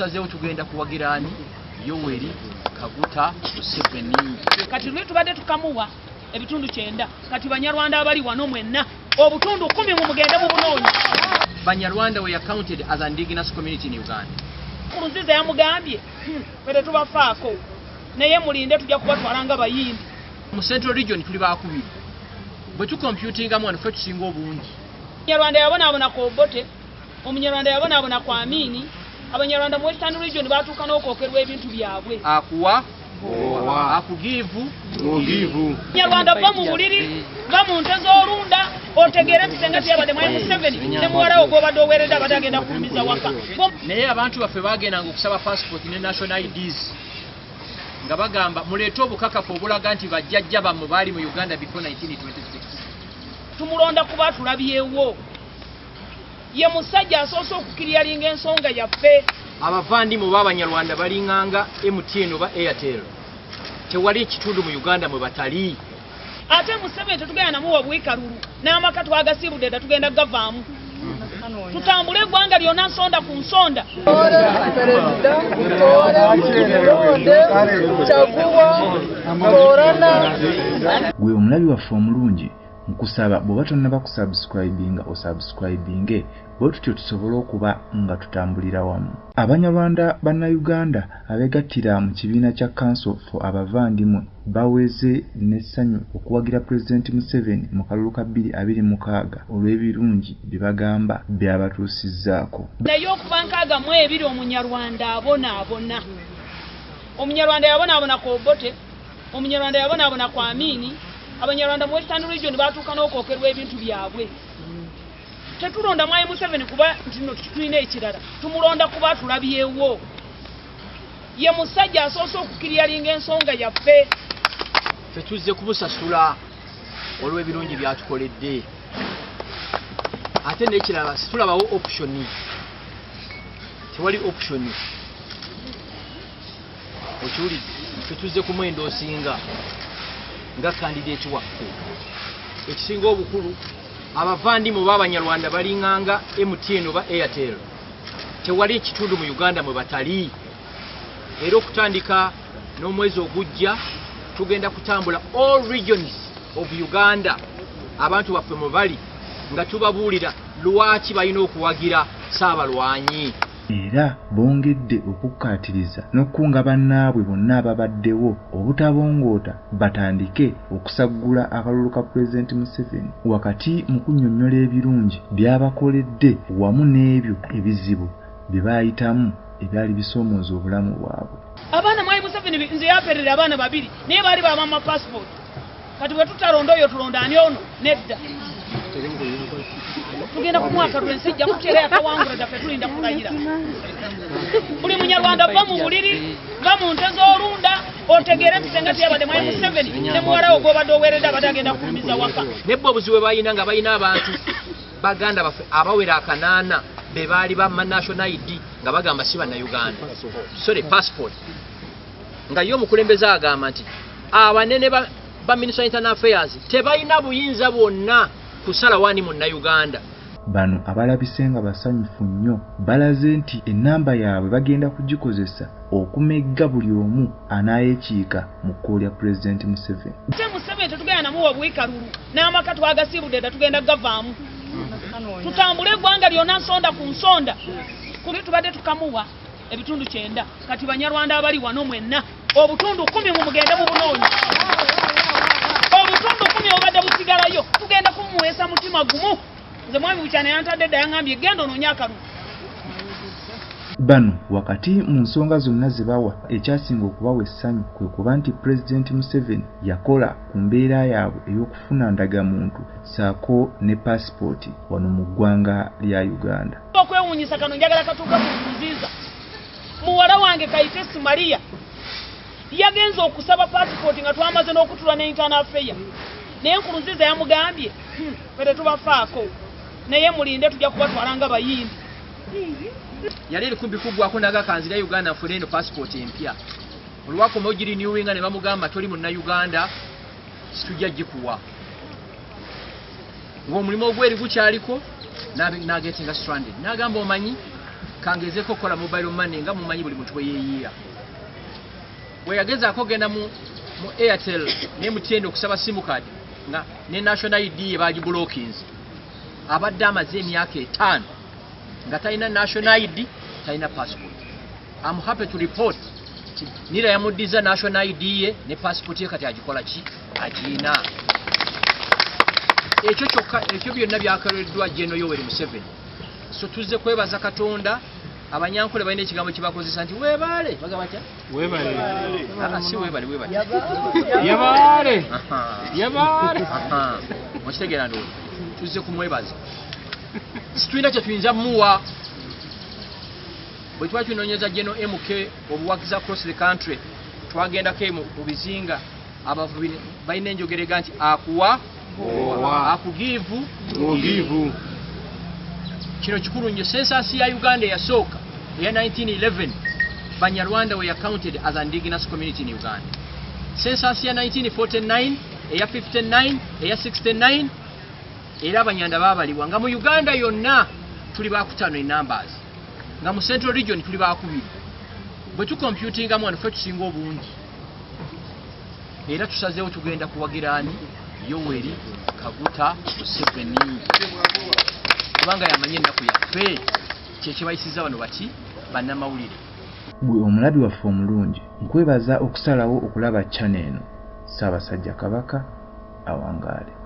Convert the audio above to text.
tusazeewo tugenda kuwagira ani Yoweri Kaguta Museveni. Kati lwe tubadde tukamuwa ebitundu 9 kati Banyarwanda abali wano mwenna obutundu 10 mu mugende mu bunoonya. Banyarwanda were counted as an indigenous community in Uganda. Nkurunziza yamugambye fere tubafaako naye mulinde tujja kubatwalanga bayindi. Mu Central Region tuli baakubiri bwe tucomputinga mu ffe tusinga obungi. Abanyarwanda yabonaabona ku Obote, Omunyarwanda yabonaabona ku Amini, Abanyarwanda mu Western Region baatuuka n'okwokerwa ebintu byabwe. Akuwa akugivu ogivu. Abanyarwanda ba mu buliri ba mu nte z'olunda otegeere nti senga tyabadde mwali Museveni ne muwalawo gw'obadde oweeredde abadde agenda kulumiza waka. Naye abantu baffe bagendanga okusaba passport ne national IDs nga bagamba muleete obukakafu obulaga nti bajjajja bammwe baali mu Uganda before 1926. Tumulonda kuba tulabyewo ye musajja asoose okukiriyalinga ensonga yaffe. Abavandimu b'Abanyarwanda balinganga MTN oba Airtel. Tewali ekitundu mu Uganda mwe batali. Ate Museveni tetugenda namuwa bwikalulu n'amaka twagasiibudde dda tugenda gavaamu. Tutambule eggwanga lyonna nsonda ku nsonda. Gwe omulabi waffe omulungi nkusaba bw'oba tonnaba kusubscribinga osubscribinge bwe tutyo tusobole okuba nga tutambulira wamu. Abanyarwanda bannayuganda abeegattira mu kibiina kya Council for Abavandimwe baweze n'essanyu okuwagira Pulezidenti Museveni mu kalulu ka 2026 olw'ebirungi bye bagamba byabatuusizzaako. Naye okuba nkaaga mu ebiri Omunyarwanda abonaabona. Omunyarwanda yabonaabona ku Obote, Omunyarwanda yabonaabona ku Amini, Abanyarwanda mu Western Region baatuuka n'okwokerwa ebintu byabwe. Tetulonda Mwai Museveni kuba ntino tulina ekirala. Tumulonda kuba tulabyewo. Ye musajja asoose okukiriyalinga ensonga yaffe. Ffe tuzze kumusasula olw'ebirungi byatukoledde. Ate n'ekirala tulabawo option. Tewali option. Okiwulidde ffe tuzze kumwendoosinga nga candidate waffe. Ekisinga obukulu abavandimu b'Abanyarwanda balinganga MTN oba Airtel. Tewali ekitundu mu Uganda mwe batali. Era okutandika n'omwezi ogujja tugenda kutambula all regions of Uganda abantu baffe mwe bali nga tubabuulira lwaki balina okuwagira Ssaabalwanyi. Era bongedde okukkaatiriza n'okukunga bannaabwe bonna ababaddewo obutabongoota batandike okusaggula akalulu ka Pulezidenti Museveni wakati mu kunnyonnyola ebirungi by'abakoledde wamu n'ebyo ebizibu bye baayitamu ebyali bisoomooza obulamu bwabwe. Abaana Mwai Museveni nze yaperera abaana 2 naye baali bamama passport. Kati bwe tutalonda oyo tulonda ani ono nedda. Tugenda ku mwaka lw'ensijja kuteera akawangula daffe tulinda kulayira. Buli Munyarwanda va mu buliri va mu nte z'olunda otegeere nti senga tyabadde Mwai Museveni ne muwalawo gw'obadde oweeredde abadde agenda kulumiza waka. Nebba obuzibu bwe balina nga balina abantu baganda baffe abawera 8 be baali bamma national ID nga bagamba si bannayuganda. Sorry, passport. Nga yo omukulembeze agamba nti abanene ba Minister of Internal Affairs tebalina buyinza bwonna kusala wani munnayuganda. Bano abalabisenga basanyufu nnyo balaze nti ennamba yaabwe bagenda kugikozesa okumegga buli omu anaayekiika mu kkubo lya Pulezidenti Museveni. Museveni tetugenda namuwa bwikalulu n'amaka twagasiibudde dda tugenda gavaamu. Tutambule eggwanga lyonna nsonda ku nsonda. Kuli tubadde tukamuwa ebitundu 9 kati Banyarwanda abali wano mwenna obutundu 10 mu mugende mu bunoonya. Obutundu 10 obadde busigalayo tugenda kumuweesa mutima gumu. Nze mwami Bukyana yantadde dda yangambye genda onoonya akalulu. Bano wakati mu nsonga zonna ze bawa ekyasinga okubawa essanyu kwe kuba nti Pulezidenti Museveni yakola ku mbeera yaabwe ey'okufuna ndagamuntu ssaako ne paasipooti wano mu ggwanga lya Uganda. Okwewuunyisa kano njagala katuuka ku Nkurunziza. Muwala wange Kayitesi Maria yagenze okusaba paasipooti nga twamaze n'okutula ne Internal Affairs. Naye Nkurunziza yamugambye fere tubafaako naye mulinde tujja kubatwalanga bayindi. Yali likumbi kuggwako n'agakanzira Uganda nfune eno passport empya. Olwakoma ogiri renewinga ne bamugamba toli munnayuganda situjja gikuwa. Ng'omulimu ogweri gukyaliko n'agetinga stranded. N'agamba omanyi kangezeko kola mobile money nga mumanyi buli muntu yeyiya weyagezaako genda mu Airtel ne MTN okusaba simu card nga ne national ID bagiblokins abadde amaze emyaka 5 nga talina national ID talina passport. I'm happy to report nira yamuddiza national ID ye ne passport ye kati agikola ki agina ekyo kyokka ekyo byonna byakareddwa General Yoweri Museveni. So tuzze kwebaza Katonda abanyankole balina ekigambo kibakozesa nti weebale bagamba batya Weebale. si weebale Yabaale. Yabaale. okitegeera ndo tuzze kumwebaza situina kye tuyinza muwa bwe twakinoonyeza General MK obuwagizi across the country twagendako mu bizinga abavubi balina enjogerega nti akuwa akugivu Ogivu. kino kikulu nnyo. Census ya Uganda eyasooka eya 1911 Banyarwanda were counted as an indigenous community in Uganda. Census ya 1949 eya 59 eya 69 era Abanyanda baabalibwa nga mu Uganda yonna tuli bakutano in numbers nga mu Central Region tuli bakubiri bwe tucomputinga mu ffe tusinga obungi era tusazeewo tugenda kuwagirani Yoweri Kaguta Museveni kubanga yamanye ennaku yaffe kyekibayisiza bano baki bannamawulire. Gwe omulabi waffe omulungi nkwebaza okusalawo okulaba channel eno. Ssaabasajja Kabaka awangaale.